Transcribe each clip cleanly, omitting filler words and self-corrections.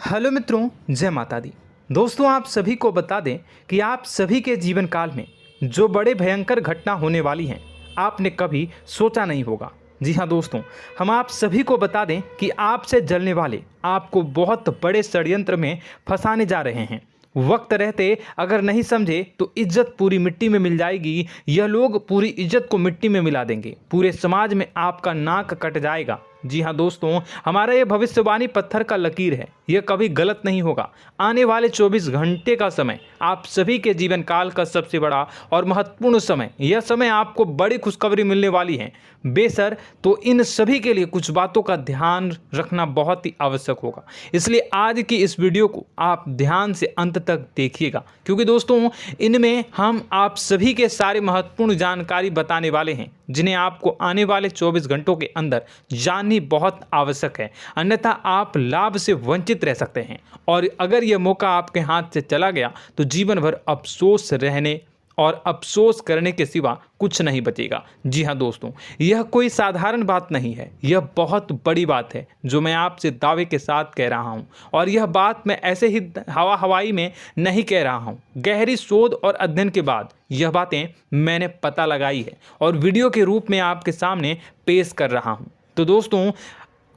Hello मित्रों, जय माता दी। दोस्तों, आप सभी को बता दें कि आप सभी के जीवन काल में जो बड़े भयंकर घटना होने वाली हैं, आपने कभी सोचा नहीं होगा। जी हाँ दोस्तों, हम आप सभी को बता दें कि आपसे जलने वाले आपको बहुत बड़े षड्यंत्र में फंसाने जा रहे हैं। वक्त रहते अगर नहीं समझे तो इज्जत पूरी मिट्टी में मिल जाएगी। यह लोग पूरी इज्जत को मिट्टी में मिला देंगे। पूरे समाज में आपका नाक कट जाएगा। जी हाँ दोस्तों, हमारा ये भविष्यवाणी पत्थर का लकीर है, यह कभी गलत नहीं होगा। आने वाले 24 घंटे का समय आप सभी के जीवन काल का सबसे बड़ा और महत्वपूर्ण समय। यह समय आपको बड़ी खुशखबरी मिलने वाली है बेसर, तो इन सभी के लिए कुछ बातों का ध्यान रखना बहुत ही आवश्यक होगा। इसलिए आज की इस वीडियो को आप ध्यान से अंत तक देखिएगा, क्योंकि दोस्तों इनमें हम आप सभी के सारे महत्वपूर्ण जानकारी बताने वाले हैं, जिन्हें आपको आने वाले 24 घंटों के अंदर जाननी बहुत आवश्यक है। अन्यथा आप लाभ से वंचित रह सकते हैं, और अगर यह मौका आपके हाथ से चला गया तो जीवन भर अफसोस रहने और अफसोस करने के सिवा कुछ नहीं बचेगा। जी हाँ दोस्तों, यह कोई साधारण बात नहीं है, यह बहुत बड़ी बात है जो मैं आपसे दावे के साथ कह रहा हूँ। और यह बात मैं ऐसे ही हवाई में नहीं कह रहा हूँ। गहरी शोध और अध्ययन के बाद यह बातें मैंने पता लगाई है और वीडियो के रूप में आपके सामने पेश कर रहा हूँ। तो दोस्तों,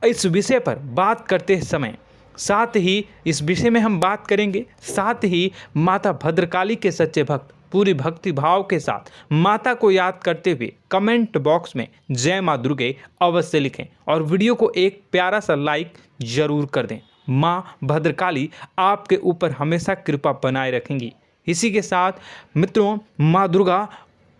इस विषय पर बात करते समय साथ ही इस विषय में हम बात करेंगे, साथ ही माता भद्रकाली के सच्चे भक्त पूरी भक्ति भाव के साथ माता को याद करते हुए कमेंट बॉक्स में जय माँ दुर्गे अवश्य लिखें और वीडियो को एक प्यारा सा लाइक जरूर कर दें। माँ भद्रकाली आपके ऊपर हमेशा कृपा बनाए रखेंगी। इसी के साथ मित्रों, माँ दुर्गा,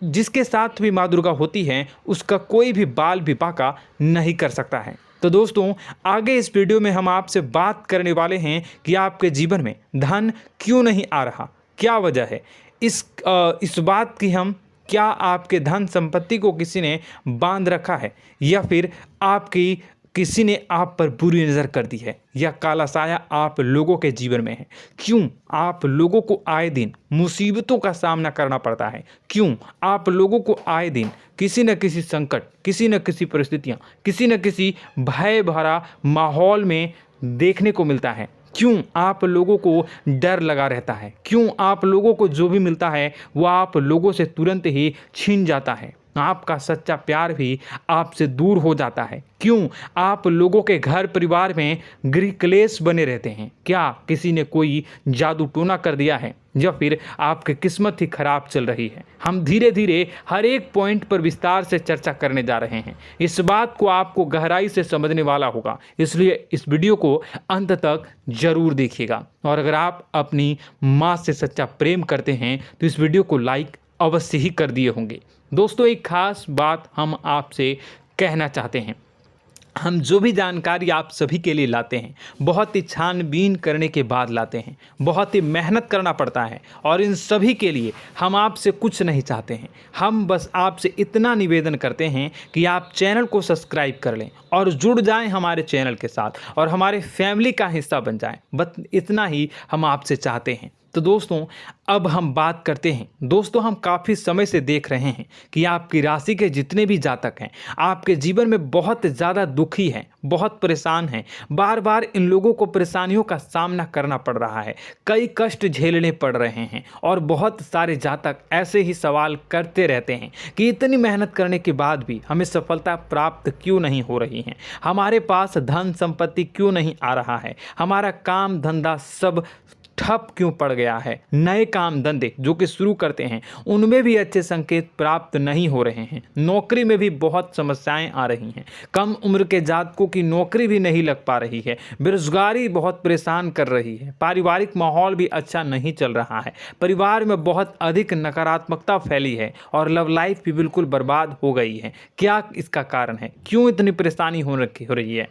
जिसके साथ भी माँ दुर्गा होती हैं, उसका कोई भी बाल भी बांका नहीं कर सकता है। तो दोस्तों, आगे इस वीडियो में हम आपसे बात करने वाले हैं कि आपके जीवन में धन क्यों नहीं आ रहा, क्या वजह है इस बात की। हम क्या आपके धन संपत्ति को किसी ने बांध रखा है, या फिर आपकी किसी ने आप पर बुरी नज़र कर दी है, या काला साया आप लोगों के जीवन में है। क्यों आप लोगों को आए दिन मुसीबतों का सामना करना पड़ता है, क्यों आप लोगों को आए दिन किसी न किसी संकट, किसी न किसी परिस्थितियाँ, किसी न किसी भय भरा माहौल में देखने को मिलता है, क्यों आप लोगों को डर लगा रहता है, क्यों आप लोगों को जो भी मिलता है वो आप लोगों से तुरंत ही छीन जाता है, आपका सच्चा प्यार भी आपसे दूर हो जाता है, क्यों आप लोगों के घर परिवार में गृह क्लेश बने रहते हैं। क्या किसी ने कोई जादू टोना कर दिया है, या फिर आपकी किस्मत ही खराब चल रही है। हम धीरे धीरे हर एक पॉइंट पर विस्तार से चर्चा करने जा रहे हैं। इस बात को आपको गहराई से समझने वाला होगा, इसलिए इस वीडियो को अंत तक जरूर देखिएगा। और अगर आप अपनी माँ से सच्चा प्रेम करते हैं तो इस वीडियो को लाइक अवश्य ही कर दिए होंगे। दोस्तों, एक खास बात हम आपसे कहना चाहते हैं। हम जो भी जानकारी आप सभी के लिए लाते हैं, बहुत ही छानबीन करने के बाद लाते हैं, बहुत ही मेहनत करना पड़ता है, और इन सभी के लिए हम आपसे कुछ नहीं चाहते हैं। हम बस आपसे इतना निवेदन करते हैं कि आप चैनल को सब्सक्राइब कर लें और जुड़ जाएं हमारे चैनल के साथ और हमारे फैमिली का हिस्सा बन जाएं। बस इतना ही हम आपसे चाहते हैं। तो दोस्तों, अब हम बात करते हैं। दोस्तों, हम काफ़ी समय से देख रहे हैं कि आपकी राशि के जितने भी जातक हैं, आपके जीवन में बहुत ज़्यादा दुखी हैं, बहुत परेशान हैं। बार बार इन लोगों को परेशानियों का सामना करना पड़ रहा है, कई कष्ट झेलने पड़ रहे हैं, और बहुत सारे जातक ऐसे ही सवाल करते रहते हैं कि इतनी मेहनत करने के बाद भी हमें सफलता प्राप्त क्यों नहीं हो रही है, हमारे पास धन संपत्ति क्यों नहीं आ रहा है, हमारा काम धंधा सब ठप क्यों पड़ गया है, नए काम धंधे जो कि शुरू करते हैं उनमें भी अच्छे संकेत प्राप्त नहीं हो रहे हैं, नौकरी में भी बहुत समस्याएं आ रही हैं, कम उम्र के जातकों की नौकरी भी नहीं लग पा रही है, बेरोजगारी बहुत परेशान कर रही है, पारिवारिक माहौल भी अच्छा नहीं चल रहा है, परिवार में बहुत अधिक नकारात्मकता फैली है, और लव लाइफ भी बिल्कुल बर्बाद हो गई है। क्या इसका कारण है, क्यों इतनी परेशानी हो रही है?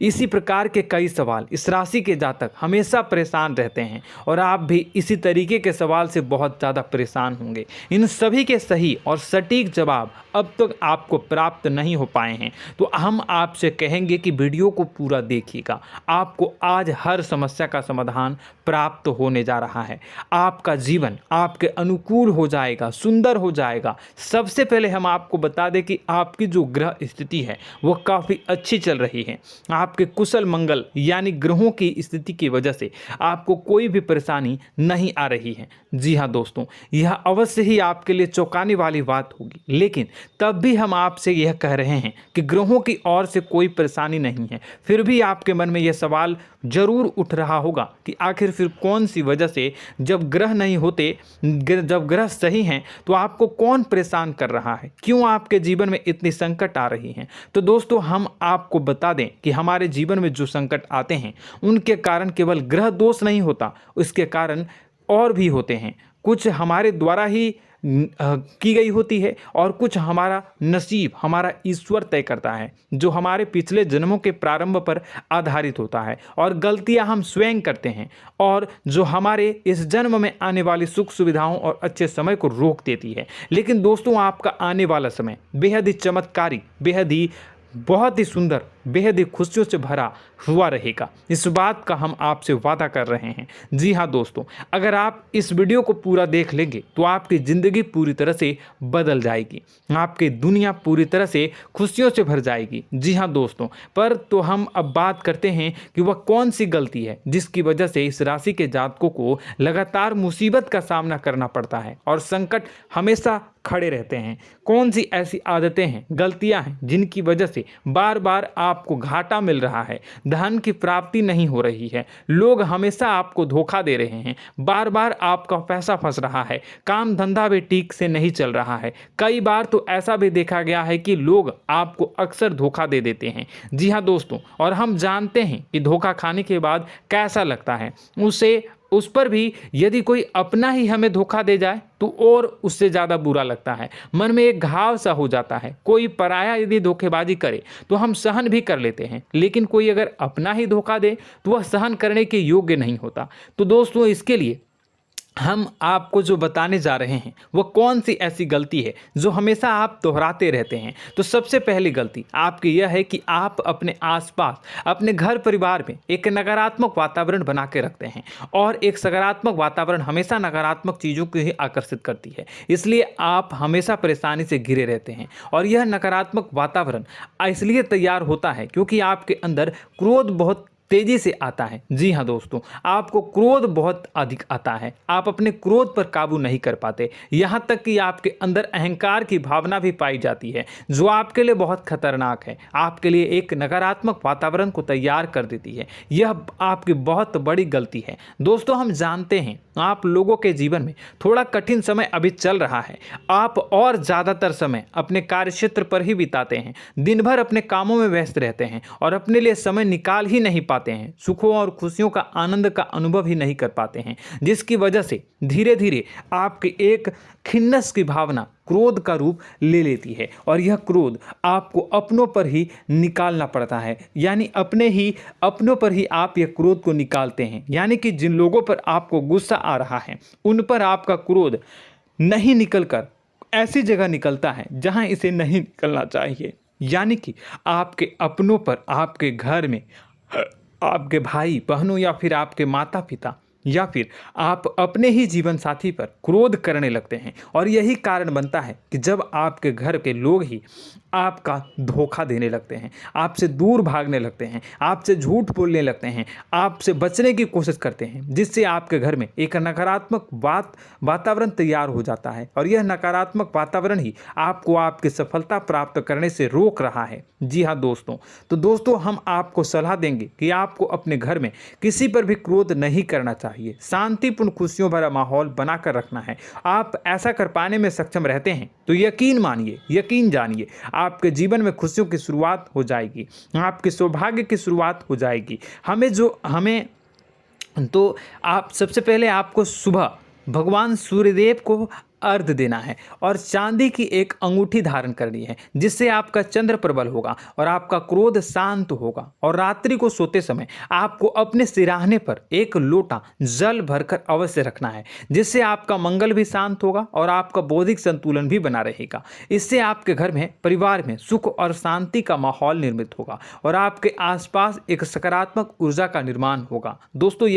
इसी प्रकार के कई सवाल इस राशि के जातक हमेशा परेशान रहते हैं, और आप भी इसी तरीके के सवाल से बहुत ज़्यादा परेशान होंगे। इन सभी के सही और सटीक जवाब अब तक आपको प्राप्त नहीं हो पाए हैं, तो हम आपसे कहेंगे कि वीडियो को पूरा देखिएगा। आपको आज हर समस्या का समाधान प्राप्त होने जा रहा है। आपका जीवन आपके अनुकूल हो जाएगा, सुंदर हो जाएगा। सबसे पहले हम आपको बता दें कि आपकी जो ग्रह स्थिति है वो काफ़ी अच्छी चल रही है। आपके कुशल मंगल यानी ग्रहों की स्थिति की वजह से आपको कोई भी परेशानी नहीं आ रही है। जी हाँ दोस्तों, यह अवश्य ही आपके लिए चौंकाने वाली बात होगी, लेकिन तब भी हम आपसे यह कह रहे हैं कि ग्रहों की ओर से कोई परेशानी नहीं है। फिर भी आपके मन में यह सवाल जरूर उठ रहा होगा कि आखिर फिर कौन सी वजह से, जब ग्रह नहीं होते, जब ग्रह सही हैं, तो आपको कौन परेशान कर रहा है, क्यों आपके जीवन में इतनी संकट आ रही हैं। तो दोस्तों, हम आपको बता दें कि हमारे जीवन में जो संकट आते हैं उनके कारण केवल ग्रह दोष नहीं होता, उसके कारण और भी होते हैं। कुछ हमारे द्वारा ही की गई होती है और कुछ हमारा नसीब, हमारा ईश्वर तय करता है, जो हमारे पिछले जन्मों के प्रारंभ पर आधारित होता है। और गलतियां हम स्वयं करते हैं और जो हमारे इस जन्म में आने वाली सुख सुविधाओं और अच्छे समय को रोक देती है। लेकिन दोस्तों, आपका आने वाला समय बेहद ही चमत्कारी, बेहद ही बहुत ही सुंदर, बेहद ही खुशियों से भरा हुआ रहेगा। इस बात का हम आपसे वादा कर रहे हैं। जी हाँ दोस्तों, अगर आप इस वीडियो को पूरा देख लेंगे तो आपकी ज़िंदगी पूरी तरह से बदल जाएगी, आपकी दुनिया पूरी तरह से खुशियों से भर जाएगी। जी हाँ दोस्तों, पर तो हम अब बात करते हैं कि वह कौन सी गलती है जिसकी वजह से इस राशि के जातकों को लगातार मुसीबत का सामना करना पड़ता है और संकट हमेशा खड़े रहते हैं। कौन सी ऐसी आदतें हैं, गलतियां हैं जिनकी वजह से बार बार आपको घाटा मिल रहा है, धन की प्राप्ति नहीं हो रही है, लोग हमेशा आपको धोखा दे रहे हैं, बार बार आपका पैसा फंस रहा है, काम धंधा भी ठीक से नहीं चल रहा है। कई बार तो ऐसा भी देखा गया है कि लोग आपको अक्सर धोखा दे देते हैं। जी हाँ दोस्तों, और हम जानते हैं कि धोखा खाने के बाद कैसा लगता है। उस पर भी यदि कोई अपना ही हमें धोखा दे जाए तो और उससे ज़्यादा बुरा लगता है, मन में एक घाव सा हो जाता है। कोई पराया यदि धोखेबाजी करे तो हम सहन भी कर लेते हैं, लेकिन कोई अगर अपना ही धोखा दे तो वह सहन करने के योग्य नहीं होता। तो दोस्तों, इसके लिए हम आपको जो बताने जा रहे हैं वो कौन सी ऐसी गलती है जो हमेशा आप दोहराते रहते हैं। तो सबसे पहली गलती आपकी यह है कि आप अपने आसपास, अपने घर परिवार में एक नकारात्मक वातावरण बना के रखते हैं, और एक सकारात्मक वातावरण हमेशा नकारात्मक चीज़ों को ही आकर्षित करती है। इसलिए आप हमेशा परेशानी से घिरे रहते हैं, और यह नकारात्मक वातावरण इसलिए तैयार होता है क्योंकि आपके अंदर क्रोध बहुत तेजी से आता है। जी हाँ दोस्तों, आपको क्रोध बहुत अधिक आता है, आप अपने क्रोध पर काबू नहीं कर पाते, यहाँ तक कि आपके अंदर अहंकार की भावना भी पाई जाती है, जो आपके लिए बहुत खतरनाक है, आपके लिए एक नकारात्मक वातावरण को तैयार कर देती है। यह आपकी बहुत बड़ी गलती है। दोस्तों, हम जानते हैं आप लोगों के जीवन में थोड़ा कठिन समय अभी चल रहा है। आप और ज़्यादातर समय अपने कार्यक्षेत्र पर ही बिताते हैं, दिन भर अपने कामों में व्यस्त रहते हैं और अपने लिए समय निकाल ही नहीं पाते हैं, सुखों और खुशियों का आनंद का अनुभव ही नहीं कर पाते हैं, जिसकी वजह से धीरे धीरे आपकी एक खिन्नस की भावना क्रोध का रूप ले लेती है, और यह क्रोध आपको अपनों पर ही निकालना पड़ता है। यानी अपनों पर ही आप यह क्रोध को निकालते हैं। यानी कि जिन लोगों पर आपको गुस्सा आ रहा है उन पर आपका क्रोध नहीं निकलकर ऐसी जगह निकलता है जहां इसे नहीं निकलना चाहिए। यानी कि आपके अपनों पर, आपके घर में, आपके भाई बहनों या फिर आपके माता पिता या फिर आप अपने ही जीवन साथी पर क्रोध करने लगते हैं, और यही कारण बनता है कि जब आपके घर के लोग ही आपका धोखा देने लगते हैं, आपसे दूर भागने लगते हैं, आपसे झूठ बोलने लगते हैं, आपसे बचने की कोशिश करते हैं, जिससे आपके घर में एक नकारात्मक वातावरण तैयार हो जाता है, और यह नकारात्मक वातावरण ही आपको आपकी सफलता प्राप्त करने से रोक रहा है। जी हाँ दोस्तों, तो दोस्तों, हम आपको सलाह देंगे कि आपको अपने घर में किसी पर भी क्रोध नहीं करना चाहिए, शांतिपूर्ण खुशियों भरा माहौल बनाकर रखना है। आप ऐसा कर पाने में सक्षम रहते हैं तो यकीन मानिए, यकीन जानिए, आपके जीवन में खुशियों की शुरुआत हो जाएगी, आपके सौभाग्य की शुरुआत हो जाएगी। आप सबसे पहले आपको सुबह भगवान सूर्यदेव को अर्घ्य देना है और चांदी की एक अंगूठी धारण करनी है, जिससे आपका चंद्र प्रबल होगा और आपका क्रोध शांत होगा। और रात्रि को सोते समय आपको अपने सिरहाने पर एक लोटा जल भरकर अवश्य रखना है, जिससे आपका मंगल भी शांत होगा और आपका बौद्धिक संतुलन भी बना रहेगा। इससे आपके घर में, परिवार में सुख और शांति का माहौल निर्मित होगा और आपके आसपास एक सकारात्मक ऊर्जा का निर्माण होगा। दोस्तों,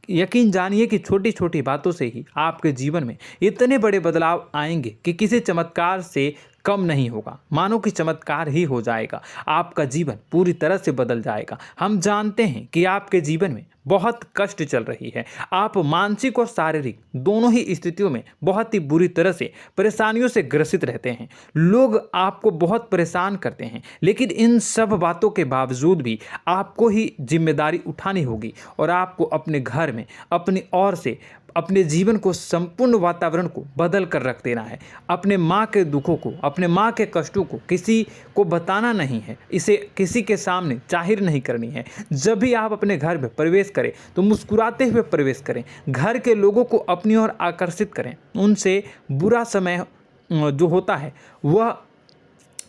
यकीन जानिए कि छोटी छोटी बातों से ही आपके जीवन में इतने बड़े बदलाव आएंगे कि किसी चमत्कार से कम नहीं होगा। मानो कि चमत्कार ही हो जाएगा, आपका जीवन पूरी तरह से बदल जाएगा। हम जानते हैं कि आपके जीवन में बहुत कष्ट चल रही है, आप मानसिक और शारीरिक दोनों ही स्थितियों में बहुत ही बुरी तरह से परेशानियों से ग्रसित रहते हैं। लोग आपको बहुत परेशान करते हैं, लेकिन इन सब बातों के बावजूद भी आपको ही जिम्मेदारी उठानी होगी और आपको अपने घर में अपनी ओर से अपने जीवन को, संपूर्ण वातावरण को बदल कर रख देना है। अपने माँ के दुखों को, अपने माँ के कष्टों को किसी को बताना नहीं है, इसे किसी के सामने जाहिर नहीं करनी है। जब भी आप अपने घर में प्रवेश करें तो मुस्कुराते हुए प्रवेश करें, घर के लोगों को अपनी ओर आकर्षित करें। उनसे बुरा समय जो होता है वह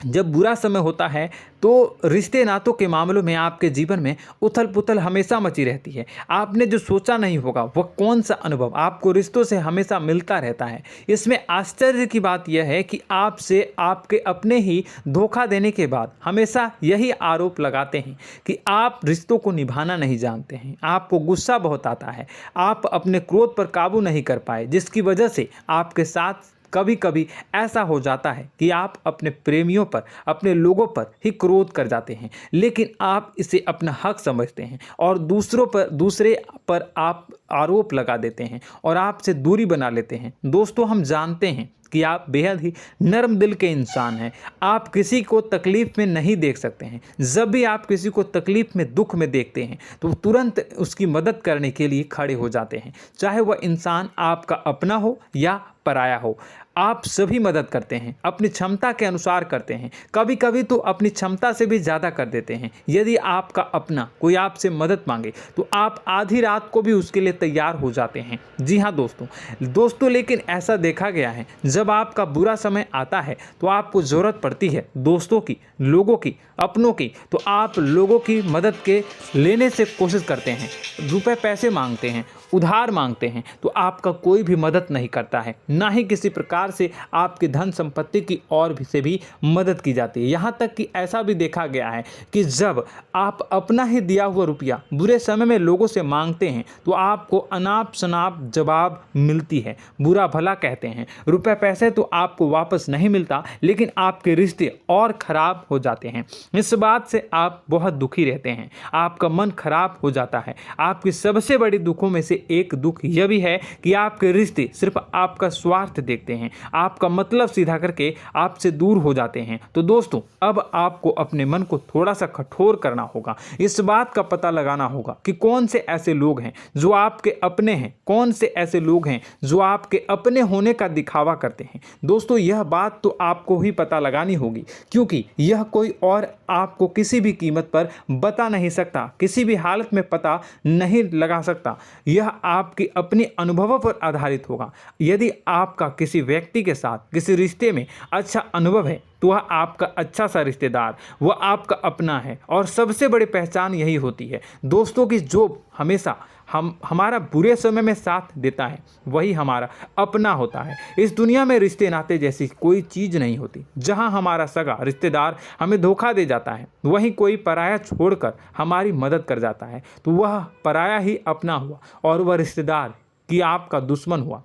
जब बुरा समय होता है तो रिश्ते नातों के मामलों में आपके जीवन में उथल पुथल हमेशा मची रहती है। आपने जो सोचा नहीं होगा वह कौन सा अनुभव आपको रिश्तों से हमेशा मिलता रहता है। इसमें आश्चर्य की बात यह है कि आपसे आपके अपने ही धोखा देने के बाद हमेशा यही आरोप लगाते हैं कि आप रिश्तों को निभाना नहीं जानते हैं, आपको गुस्सा बहुत आता है, आप अपने क्रोध पर काबू नहीं कर पाए, जिसकी वजह से आपके साथ कभी कभी ऐसा हो जाता है कि आप अपने प्रेमियों पर, अपने लोगों पर ही क्रोध कर जाते हैं, लेकिन आप इसे अपना हक समझते हैं और दूसरे पर आप आरोप लगा देते हैं और आपसे दूरी बना लेते हैं। दोस्तों, हम जानते हैं कि आप बेहद ही नर्म दिल के इंसान हैं। आप किसी को तकलीफ में नहीं देख सकते हैं। जब भी आप किसी को तकलीफ में, दुख में देखते हैं तो तुरंत उसकी मदद करने के लिए खड़े हो जाते हैं, चाहे वह इंसान आपका अपना हो या पराया हो। आप सभी मदद करते हैं, अपनी क्षमता के अनुसार करते हैं, कभी कभी तो अपनी क्षमता से भी ज़्यादा कर देते हैं। यदि आपका अपना कोई आपसे मदद मांगे तो आप आधी रात को भी उसके लिए तैयार हो जाते हैं। जी हाँ दोस्तों, लेकिन ऐसा देखा गया है, जब आपका बुरा समय आता है तो आपको ज़रूरत पड़ती है दोस्तों की, लोगों की, अपनों की, तो आप लोगों की मदद के लेने से कोशिश करते हैं, रुपए पैसे मांगते हैं, उधार मांगते हैं, तो आपका कोई भी मदद नहीं करता है, ना ही किसी प्रकार से आपकी धन संपत्ति की ओर से भी मदद की जाती है। यहाँ तक कि ऐसा भी देखा गया है कि जब आप अपना ही दिया हुआ रुपया बुरे समय में लोगों से मांगते हैं तो आपको अनाप शनाप जवाब मिलती है, बुरा भला कहते हैं। रुपए पैसे तो आपको वापस नहीं मिलता, लेकिन आपके रिश्ते और खराब हो जाते हैं। इस बात से आप बहुत दुखी रहते हैं, आपका मन खराब हो जाता है। आपकी सबसे बड़ी दुखों में से एक दुख यह भी है कि आपके रिश्ते सिर्फ आपका स्वार्थ देखते हैं, आपका मतलब सीधा करके आपसे दूर हो जाते हैं। तो दोस्तों, अब आपको अपने मन को थोड़ा सा कठोर करना होगा, इस बात का पता लगाना होगा कि कौन से ऐसे लोग हैं जो आपके अपने हैं, कौन से ऐसे लोग हैं जो आपके अपने होने का दिखावा करते हैं। दोस्तों, यह बात तो आपको ही पता लगानी होगी, क्योंकि यह कोई और आपको किसी भी कीमत पर बता नहीं सकता, किसी भी हालत में पता नहीं लगा सकता। यह आपकी अपने अनुभवों पर आधारित होगा। यदि आपका किसी व्यक्ति के साथ किसी रिश्ते में अच्छा अनुभव है तो वह आपका अच्छा सा रिश्तेदार, वह आपका अपना है। और सबसे बड़ी पहचान यही होती है दोस्तों की जो हमेशा हमारा बुरे समय में साथ देता है वही हमारा अपना होता है। इस दुनिया में रिश्ते नाते जैसी कोई चीज़ नहीं होती। जहां हमारा सगा रिश्तेदार हमें धोखा दे जाता है, वहीं कोई पराया छोड़कर हमारी मदद कर जाता है, तो वह पराया ही अपना हुआ और वह रिश्तेदार की आपका दुश्मन हुआ।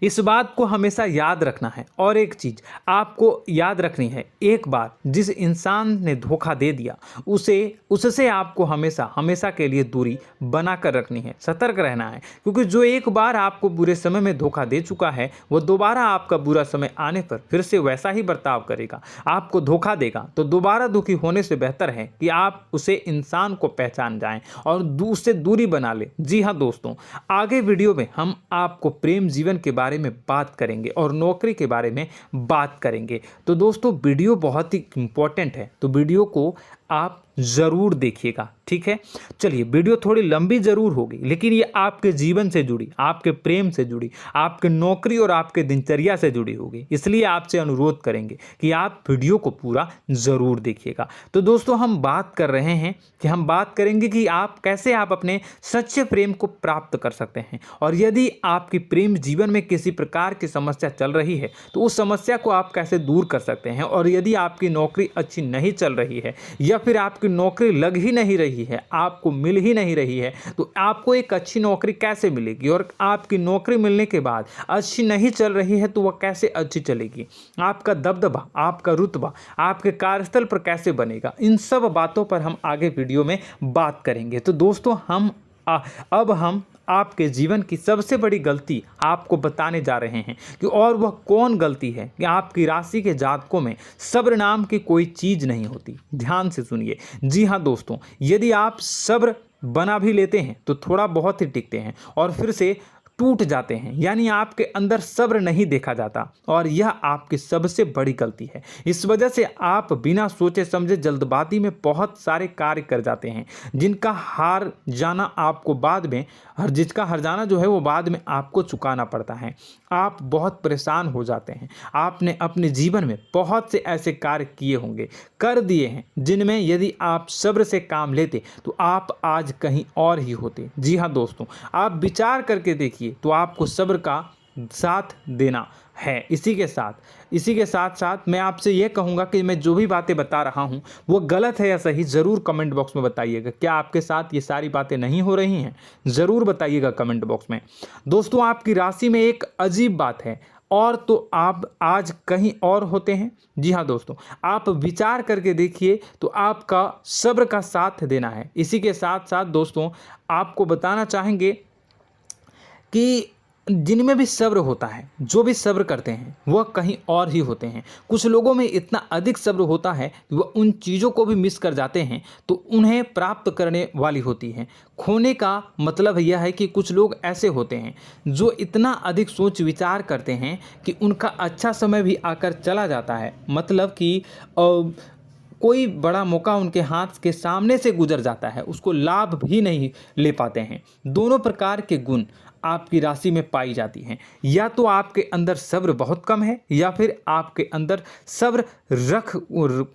इस बात को हमेशा याद रखना है। और एक चीज़ आपको याद रखनी है, एक बार जिस इंसान ने धोखा दे दिया उससे आपको हमेशा के लिए दूरी बना कर रखनी है, सतर्क रहना है। क्योंकि जो एक बार आपको बुरे समय में धोखा दे चुका है वो दोबारा आपका बुरा समय आने पर फिर से वैसा ही बर्ताव करेगा, आपको धोखा देगा। तो दोबारा दुखी होने से बेहतर है कि आप उसे इंसान को पहचान जाएं और उससे दूरी बना लें। जी हाँ दोस्तों, आगे वीडियो में हम आपको प्रेम जीवन के बारे में बात करेंगे और नौकरी के बारे में बात करेंगे। तो दोस्तों, वीडियो बहुत ही इम्पोर्टेंट है, तो वीडियो को आप ज़रूर देखिएगा, ठीक है। चलिए, वीडियो थोड़ी लंबी ज़रूर होगी, लेकिन ये आपके जीवन से जुड़ी, आपके प्रेम से जुड़ी, आपके नौकरी और आपके दिनचर्या से जुड़ी होगी, इसलिए आपसे अनुरोध करेंगे कि आप वीडियो को पूरा ज़रूर देखिएगा। तो दोस्तों, हम बात कर रहे हैं कि हम बात करेंगे कि आप कैसे आप अपने सच्चे प्रेम को प्राप्त कर सकते हैं, और यदि आपकी प्रेम जीवन में किसी प्रकार की समस्या चल रही है तो उस समस्या को आप कैसे दूर कर सकते हैं, और यदि आपकी नौकरी अच्छी नहीं चल रही है या फिर आपकी नौकरी लग ही नहीं रही है, आपको मिल ही नहीं रही है, तो आपको एक अच्छी नौकरी कैसे मिलेगी, और आपकी नौकरी मिलने के बाद अच्छी नहीं चल रही है तो वह कैसे अच्छी चलेगी, आपका दबदबा, आपका रुतबा आपके कार्यस्थल पर कैसे बनेगा, इन सब बातों पर हम आगे वीडियो में बात करेंगे। तो दोस्तों, अब हम आपके जीवन की सबसे बड़ी गलती आपको बताने जा रहे हैं कि और वह कौन गलती है कि आपकी राशि के जातकों में सब्र नाम की कोई चीज़ नहीं होती। ध्यान से सुनिए। जी हाँ दोस्तों, यदि आप सब्र बना भी लेते हैं तो थोड़ा बहुत ही टिकते हैं और फिर से टूट जाते हैं, यानी आपके अंदर सब्र नहीं देखा जाता, और यह आपकी सबसे बड़ी गलती है। इस वजह से आप बिना सोचे समझे जल्दबाजी में बहुत सारे कार्य कर जाते हैं, जिसका हार जाना जो है वो बाद में आपको चुकाना पड़ता है। आप बहुत परेशान हो जाते हैं। आपने अपने जीवन में बहुत से ऐसे कार्य किए होंगे, कर दिए हैं, जिनमें यदि आप सब्र से काम लेते तो आप आज कहीं और ही होते। जी हाँ दोस्तों, आप विचार करके देखिए तो आपको सब्र का साथ देना है। इसी के साथ साथ मैं आपसे यह कहूँगा कि मैं जो भी बातें बता रहा हूँ वो गलत है या सही, ज़रूर कमेंट बॉक्स में बताइएगा। क्या आपके साथ ये सारी बातें नहीं हो रही हैं? ज़रूर बताइएगा कमेंट बॉक्स में। दोस्तों, आपकी राशि में एक अजीब बात है, और तो आप आज कहीं और होते हैं। जी हाँ दोस्तों, आप विचार करके देखिए तो आपका सब्र का साथ देना है। इसी के साथ साथ दोस्तों, आपको बताना चाहेंगे कि जिनमें भी सब्र होता है, जो भी सब्र करते हैं वह कहीं और ही होते हैं। कुछ लोगों में इतना अधिक सब्र होता है कि वह उन चीज़ों को भी मिस कर जाते हैं तो उन्हें प्राप्त करने वाली होती हैं। खोने का मतलब यह है कि कुछ लोग ऐसे होते हैं जो इतना अधिक सोच विचार करते हैं कि उनका अच्छा समय भी आकर चला जाता है, मतलब कि कोई बड़ा मौका उनके हाथ के सामने से गुजर जाता है, उसको लाभ भी नहीं ले पाते हैं। दोनों प्रकार के गुण आपकी राशि में पाई जाती हैं। या तो आपके अंदर सब्र बहुत कम है या फिर आपके अंदर सब्र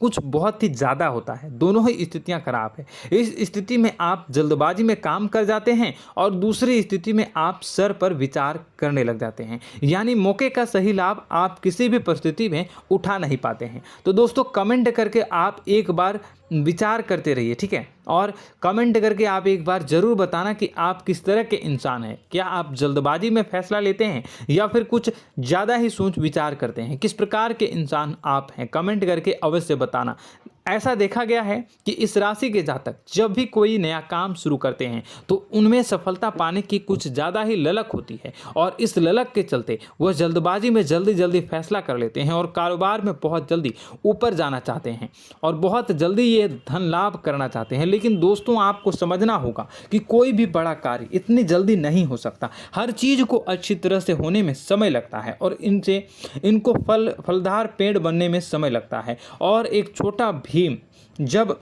कुछ बहुत ही ज़्यादा होता है। दोनों ही स्थितियां खराब है। इस स्थिति में आप जल्दबाजी में काम कर जाते हैं और दूसरी स्थिति में आप सर पर विचार करने लग जाते हैं, यानी मौके का सही लाभ आप किसी भी परिस्थिति में उठा नहीं पाते हैं। तो दोस्तों, कमेंट करके आप एक बार विचार करते रहिए, ठीक है, और कमेंट करके आप एक बार ज़रूर बताना कि आप किस तरह के इंसान हैं। क्या आप जल्दबाजी में फैसला लेते हैं या फिर कुछ ज़्यादा ही सोच विचार करते हैं? किस प्रकार के इंसान आप हैं, कमेंट करके अवश्य बताना। ऐसा देखा गया है कि इस राशि के जातक जब भी कोई नया काम शुरू करते हैं तो उनमें सफलता पाने की कुछ ज़्यादा ही ललक होती है, और इस ललक के चलते वह जल्दबाजी में जल्दी फैसला कर लेते हैं और कारोबार में बहुत जल्दी ऊपर जाना चाहते हैं और बहुत जल्दी ये धन लाभ करना चाहते हैं। लेकिन दोस्तों, आपको समझना होगा कि कोई भी बड़ा कार्य इतनी जल्दी नहीं हो सकता। हर चीज़ को अच्छी तरह से होने में समय लगता है और इनको फलदार पेड़ बनने में समय लगता है। और एक छोटा भीम जब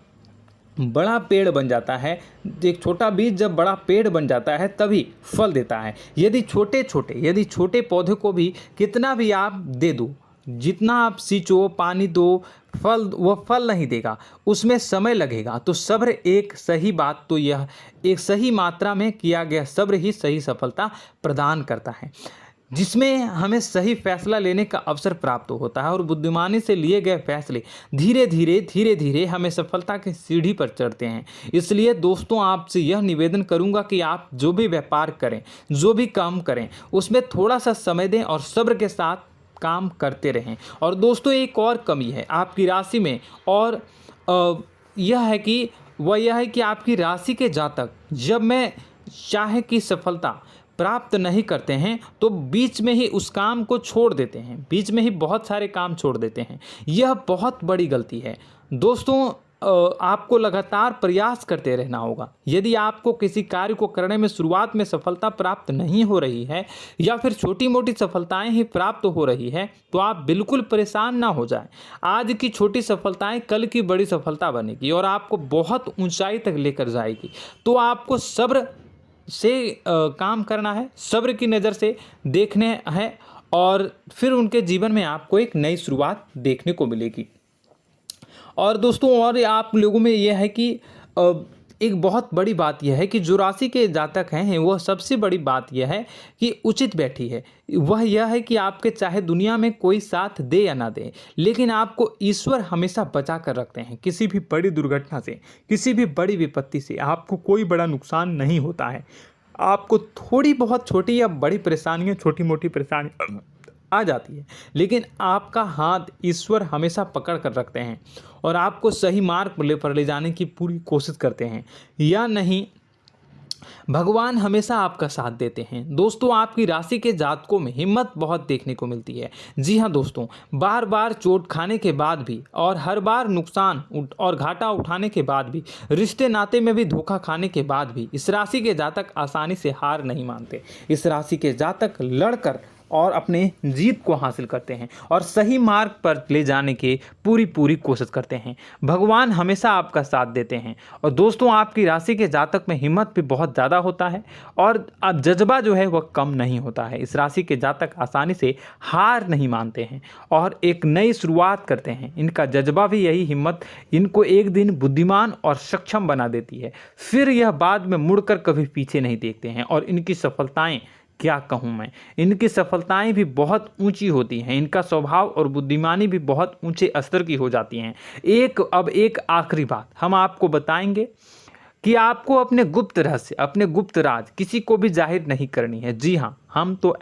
बड़ा पेड़ बन जाता है, एक छोटा बीज जब बड़ा पेड़ बन जाता है तभी फल देता है। यदि छोटे पौधे को भी कितना भी आप दे दो, जितना आप सींचो, पानी दो, वह फल नहीं देगा, उसमें समय लगेगा। तो सब्र एक सही बात, तो यह एक सही मात्रा में किया गया सब्र ही सही सफलता प्रदान करता है, जिसमें हमें सही फैसला लेने का अवसर प्राप्त होता है और बुद्धिमानी से लिए गए फैसले धीरे धीरे हमें सफलता की सीढ़ी पर चढ़ते हैं। इसलिए दोस्तों, आपसे यह निवेदन करूंगा कि आप जो भी व्यापार करें, जो भी काम करें, उसमें थोड़ा सा समय दें और सब्र के साथ काम करते रहें। और दोस्तों, एक और कमी है आपकी राशि में, और यह है कि आपकी राशि के जातक जब में चाहे कि सफलता प्राप्त नहीं करते हैं तो बीच में ही उस काम को छोड़ देते हैं, बीच में ही बहुत सारे काम छोड़ देते हैं। यह बहुत बड़ी गलती है दोस्तों। आपको लगातार प्रयास करते रहना होगा। यदि आपको किसी कार्य को करने में शुरुआत में सफलता प्राप्त नहीं हो रही है या फिर छोटी मोटी सफलताएं ही प्राप्त हो रही है तो आप बिल्कुल परेशान ना हो जाएं। आज की छोटी सफलताएं कल की बड़ी सफलता बनेगी और आपको बहुत ऊंचाई तक लेकर जाएगी। तो आपको सब्र से काम करना है, सब्र की नज़र से देखने हैं और फिर उनके जीवन में आपको एक नई शुरुआत देखने को मिलेगी। और दोस्तों और आप लोगों में यह है कि एक बहुत बड़ी बात यह है कि जो राशि के जातक हैं वह सबसे बड़ी बात यह है कि उचित बैठी है। वह यह है कि आपके चाहे दुनिया में कोई साथ दे या ना दे, लेकिन आपको ईश्वर हमेशा बचा कर रखते हैं। किसी भी बड़ी दुर्घटना से, किसी भी बड़ी विपत्ति से आपको कोई बड़ा नुकसान नहीं होता है। आपको थोड़ी बहुत छोटी या बड़ी परेशानियाँ, छोटी मोटी परेशानी आ जाती है, लेकिन आपका हाथ ईश्वर हमेशा पकड़ कर रखते हैं और आपको सही मार्ग पर ले जाने की पूरी कोशिश करते हैं। या नहीं, भगवान हमेशा आपका साथ देते हैं। दोस्तों आपकी राशि के जातकों में हिम्मत बहुत देखने को मिलती है। जी हाँ दोस्तों, बार बार चोट खाने के बाद भी और हर बार नुकसान और घाटा उठाने के बाद भी, रिश्ते नाते में भी धोखा खाने के बाद भी इस राशि के जातक आसानी से हार नहीं मानते। इस राशि के जातक लड़कर और अपने जीत को हासिल करते हैं और सही मार्ग पर ले जाने की पूरी कोशिश करते हैं। भगवान हमेशा आपका साथ देते हैं। और दोस्तों आपकी राशि के जातक में हिम्मत भी बहुत ज़्यादा होता है और अब जज्बा जो है वह कम नहीं होता है। इस राशि के जातक आसानी से हार नहीं मानते हैं और एक नई शुरुआत करते हैं। इनका जज्बा भी, यही हिम्मत इनको एक दिन बुद्धिमान और सक्षम बना देती है। फिर यह बाद में मुड़कर कभी पीछे नहीं देखते हैं और इनकी सफलताएं, क्या कहूँ मैं, इनकी सफलताएं भी बहुत ऊंची होती हैं। इनका स्वभाव और बुद्धिमानी भी बहुत ऊंचे स्तर की हो जाती हैं। अब एक आखिरी बात हम आपको बताएंगे कि आपको अपने गुप्त रहस्य, अपने गुप्त राज किसी को भी जाहिर नहीं करनी है। जी हाँ, हम तो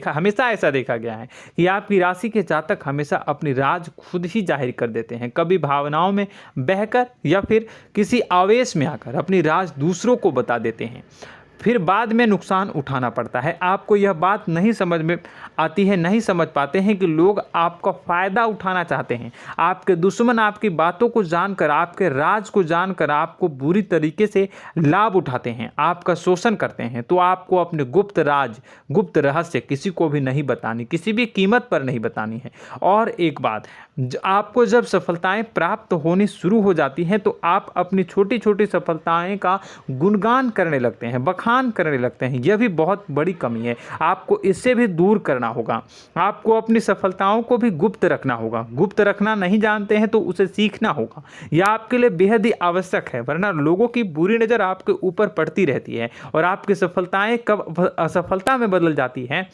हमेशा ऐसा देखा गया है कि आपकी राशि के जातक हमेशा अपनी राज खुद ही जाहिर कर देते हैं। कभी भावनाओं में बहकर या फिर किसी आवेश में आकर अपनी राज दूसरों को बता देते हैं, फिर बाद में नुकसान उठाना पड़ता है। आपको यह बात नहीं समझ में आती है, नहीं समझ पाते हैं कि लोग आपका फ़ायदा उठाना चाहते हैं। आपके दुश्मन आपकी बातों को जानकर, आपके राज को जानकर आपको बुरी तरीके से लाभ उठाते हैं, आपका शोषण करते हैं। तो आपको अपने गुप्त राज, गुप्त रहस्य किसी को भी नहीं बतानी, किसी भी कीमत पर नहीं बतानी है। और एक बात, आपको जब सफलताएं प्राप्त होनी शुरू हो जाती हैं तो आप अपनी छोटी छोटी सफलताएं का गुणगान करने लगते हैं, बखान करने लगते हैं। यह भी बहुत बड़ी कमी है, आपको इससे भी दूर करना होगा। आपको अपनी सफलताओं को भी गुप्त रखना होगा। गुप्त रखना नहीं जानते हैं तो उसे सीखना होगा। यह आपके लिए बेहद ही आवश्यक है, वरना लोगों की बुरी नज़र आपके ऊपर पड़ती रहती है और आपकी सफलताएं कब असफलता में बदल जाती हैं,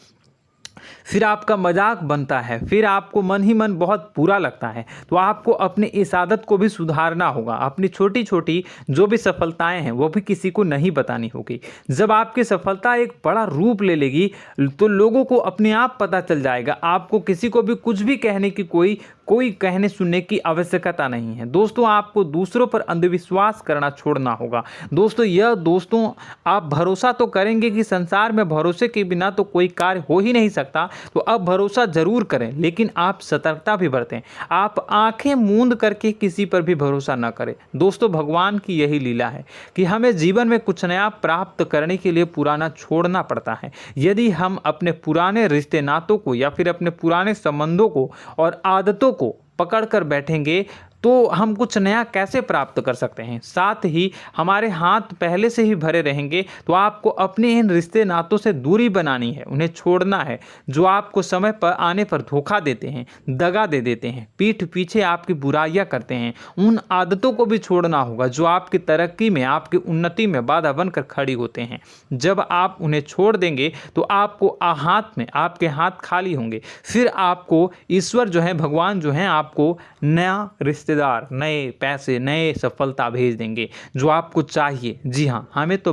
फिर आपका मजाक बनता है, फिर आपको मन ही मन बहुत बुरा लगता है। तो आपको अपनी इस आदत को भी सुधारना होगा। अपनी छोटी छोटी जो भी सफलताएं हैं वो भी किसी को नहीं बतानी होगी। जब आपकी सफलता एक बड़ा रूप ले लेगी तो लोगों को अपने आप पता चल जाएगा। आपको किसी को भी कुछ भी कहने की कोई कहने सुनने की आवश्यकता नहीं है। दोस्तों आपको दूसरों पर अंधविश्वास करना छोड़ना होगा। दोस्तों आप भरोसा तो करेंगे कि संसार में भरोसे के बिना तो कोई कार्य हो ही नहीं सकता, तो अब भरोसा जरूर करें, लेकिन आप सतर्कता भी बरतें। आप आंखें मूंद करके किसी पर भी भरोसा न करें। दोस्तों भगवान की यही लीला है कि हमें जीवन में कुछ नया प्राप्त करने के लिए पुराना छोड़ना पड़ता है। यदि हम अपने पुराने रिश्ते नातों को या फिर अपने पुराने संबंधों को और आदतों को पकड़ कर बैठेंगे तो हम कुछ नया कैसे प्राप्त कर सकते हैं। साथ ही हमारे हाथ पहले से ही भरे रहेंगे। तो आपको अपने इन रिश्ते नातों से दूरी बनानी है, उन्हें छोड़ना है जो आपको समय पर आने पर धोखा देते हैं, दगा दे देते हैं, पीठ पीछे आपकी बुराइयां करते हैं। उन आदतों को भी छोड़ना होगा जो आपकी तरक्की में, आपकी उन्नति में बाधा बनकर खड़ी होते हैं। जब आप उन्हें छोड़ देंगे तो आपके हाथ खाली होंगे। फिर आपको ईश्वर जो है, भगवान जो है, आपको नया रिश्तेदार, नए पैसे, नए सफलता भेज देंगे जो आपको चाहिए। जी हाँ, हमेशा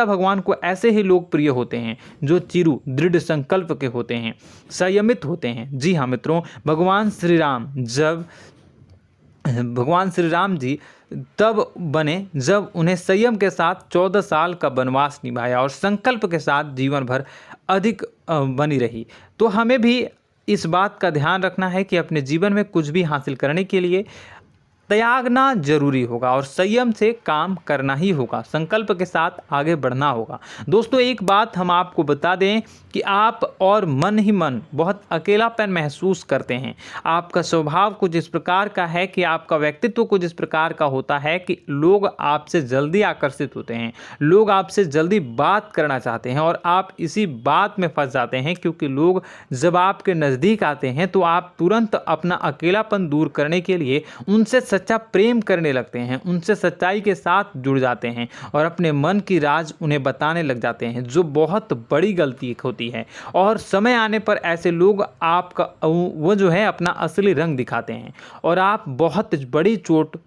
भगवान को ऐसे ही लोग प्रिय होते हैं जो चिरु दृढ़ संकल्प के होते हैं, संयमित होते हैं। जी हाँ मित्रों, भगवान श्री राम जी तब बने जब उन्हें संयम के साथ 14 साल का वनवास निभाया और संकल्प के साथ जीवन भर अधिक बनी रही। तो हमें भी इस बात का ध्यान रखना है कि अपने जीवन में कुछ भी हासिल करने के लिए त्यागना जरूरी होगा और संयम से काम करना ही होगा, संकल्प के साथ आगे बढ़ना होगा। दोस्तों एक बात हम आपको बता दें कि आप और मन ही मन बहुत अकेलापन महसूस करते हैं। आपका स्वभाव कुछ इस प्रकार का है कि आपका व्यक्तित्व कुछ इस प्रकार का होता है कि लोग आपसे जल्दी आकर्षित होते हैं, लोग आपसे जल्दी बात करना चाहते हैं और आप इसी बात में फंस जाते हैं, क्योंकि लोग जब आपके नज़दीक आते हैं तो आप तुरंत अपना अकेलापन दूर करने के लिए उनसे सच्चा प्रेम करने लगते हैं, उनसे सच्चाई के साथ जुड़ जाते हैं और अपने मन की राज उन्हें बताने लग जाते हैं, जो बहुत बड़ी गलती होती है। और समय आने पर ऐसे लोग आपका वो जो है अपना असली रंग दिखाते हैं और आप बहुत बड़ी चोट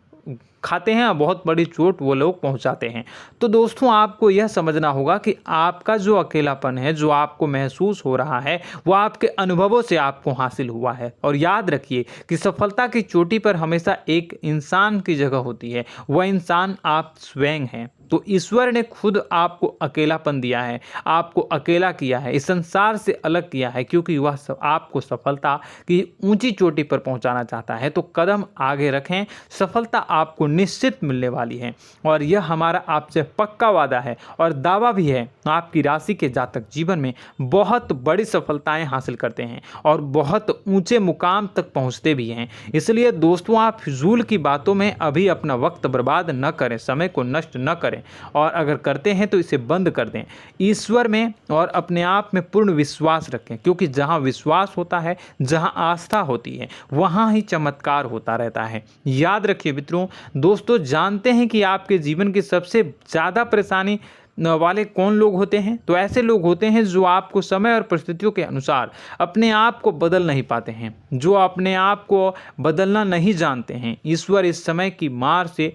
खाते हैं, बहुत बड़ी चोट वो लोग पहुंचाते हैं। तो दोस्तों आपको यह समझना होगा कि आपका जो अकेलापन है, जो आपको महसूस हो रहा है, वो आपके अनुभवों से आपको हासिल हुआ है। और याद रखिए कि सफलता की चोटी पर हमेशा एक इंसान की जगह होती है, वह इंसान आप स्वयं हैं। तो ईश्वर ने खुद आपको अकेलापन दिया है, आपको अकेला किया है, इस संसार से अलग किया है, क्योंकि वह आपको सफलता की ऊंची चोटी पर पहुंचाना चाहता है। तो कदम आगे रखें, सफलता आपको निश्चित मिलने वाली है और यह हमारा आपसे पक्का वादा है और दावा भी है। आपकी राशि के जातक जीवन में बहुत बड़ी सफलताएं हासिल करते हैं और बहुत ऊंचे मुकाम तक पहुंचते भी हैं। इसलिए दोस्तों आप फिजूल की बातों में अभी अपना वक्त बर्बाद न करें, समय को नष्ट न करें और अगर करते हैं तो इसे बंद कर दें। ईश्वर में और अपने आप में पूर्ण विश्वास रखें, क्योंकि जहां विश्वास होता है, जहां आस्था होती है, वहां ही चमत्कार होता रहता है। याद रखिए मित्रों, दोस्तों जानते हैं कि आपके जीवन की सबसे ज़्यादा परेशानी वाले कौन लोग होते हैं? तो ऐसे लोग होते हैं जो आपको समय और परिस्थितियों के अनुसार अपने आप को बदल नहीं पाते हैं, जो अपने आप को बदलना नहीं जानते हैं। ईश्वर इस समय की मार से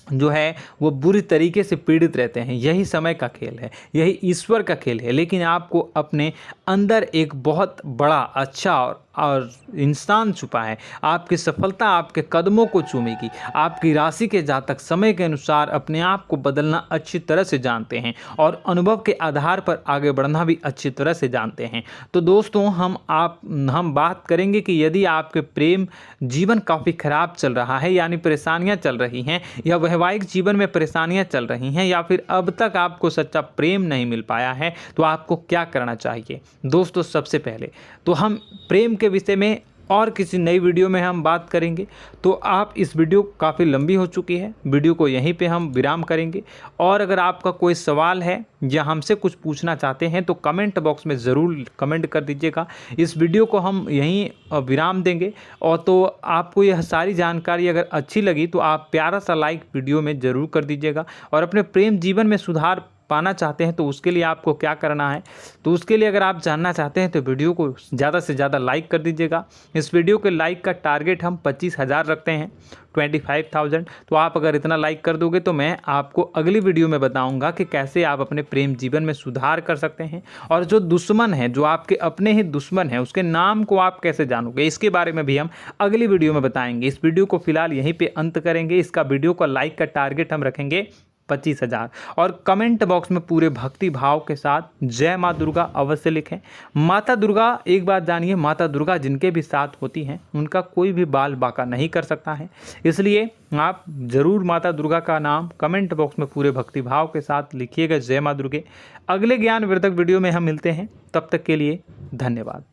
जो है वो बुरी तरीके से पीड़ित रहते हैं। यही समय का खेल है, यही ईश्वर का खेल है। लेकिन आपको अपने अंदर एक बहुत बड़ा अच्छा और इंसान छुपा है। आपकी सफलता आपके कदमों को चूमेगी। आपकी राशि के जातक समय के अनुसार अपने आप को बदलना अच्छी तरह से जानते हैं और अनुभव के आधार पर आगे बढ़ना भी अच्छी तरह से जानते हैं। तो दोस्तों हम बात करेंगे कि यदि आपके प्रेम जीवन काफ़ी खराब चल रहा है, यानी परेशानियां चल रही हैं, या वैवाहिक जीवन में परेशानियां चल रही हैं, या फिर अब तक आपको सच्चा प्रेम नहीं मिल पाया है, तो आपको क्या करना चाहिए। दोस्तों सबसे पहले तो हम प्रेम के विषय में और किसी नई वीडियो में हम बात करेंगे। तो आप इस वीडियो काफ़ी लंबी हो चुकी है, वीडियो को यहीं पे हम विराम करेंगे। और अगर आपका कोई सवाल है या हमसे कुछ पूछना चाहते हैं तो कमेंट बॉक्स में ज़रूर कमेंट कर दीजिएगा। इस वीडियो को हम यहीं विराम देंगे। और तो आपको यह सारी जानकारी अगर अच्छी लगी तो आप प्यारा सा लाइक वीडियो में ज़रूर कर दीजिएगा। और अपने प्रेम जीवन में सुधार पाना चाहते हैं तो उसके लिए आपको क्या करना है, तो उसके लिए अगर आप जानना चाहते हैं तो वीडियो को ज़्यादा से ज़्यादा लाइक कर दीजिएगा। इस वीडियो के लाइक का टारगेट हम 25,000 रखते हैं, 25,000। तो आप अगर इतना लाइक कर दोगे तो मैं आपको अगली वीडियो में बताऊंगा कि कैसे आप अपने प्रेम जीवन में सुधार कर सकते हैं। और जो दुश्मन है, जो आपके अपने ही दुश्मन है, उसके नाम को आप कैसे जानोगे, इसके बारे में भी हम अगली वीडियो में बताएंगे। इस वीडियो को फिलहाल यहीं पर अंत करेंगे। इसका वीडियो का लाइक का टारगेट हम रखेंगे 25,000। और कमेंट बॉक्स में पूरे भक्ति भाव के साथ जय माँ दुर्गा अवश्य लिखें। माता दुर्गा, एक बात जानिए, माता दुर्गा जिनके भी साथ होती हैं उनका कोई भी बाल बांका नहीं कर सकता है। इसलिए आप ज़रूर माता दुर्गा का नाम कमेंट बॉक्स में पूरे भक्ति भाव के साथ लिखिएगा, जय माँ दुर्गे। अगले ज्ञानवर्धक वीडियो में हम मिलते हैं, तब तक के लिए धन्यवाद।